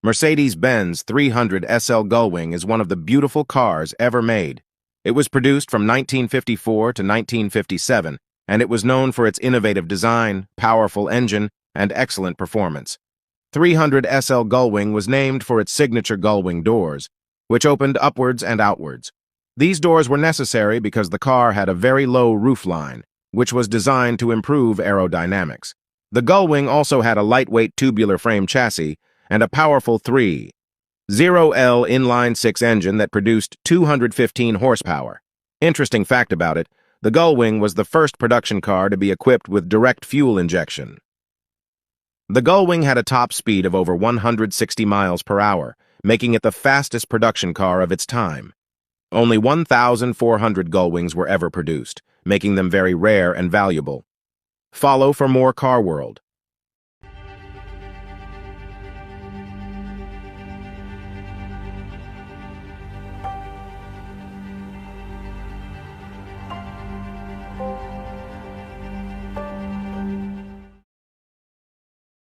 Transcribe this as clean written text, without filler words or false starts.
Mercedes-Benz 300 SL Gullwing is one of the beautiful cars ever made. It was produced from 1954 to 1957, and it was known for its innovative design, powerful engine, and excellent performance. 300 SL Gullwing was named for its signature Gullwing doors, which opened upwards and outwards. These doors were necessary because the car had a very low roofline, which was designed to improve aerodynamics. The Gullwing also had a lightweight tubular frame chassis and a powerful 3.0L inline-six engine that produced 215 horsepower. Interesting fact about it, the Gullwing was the first production car to be equipped with direct fuel injection. The Gullwing had a top speed of over 160 miles per hour, making it the fastest production car of its time. Only 1,400 Gullwings were ever produced, making them very rare and valuable. Follow for more Car World.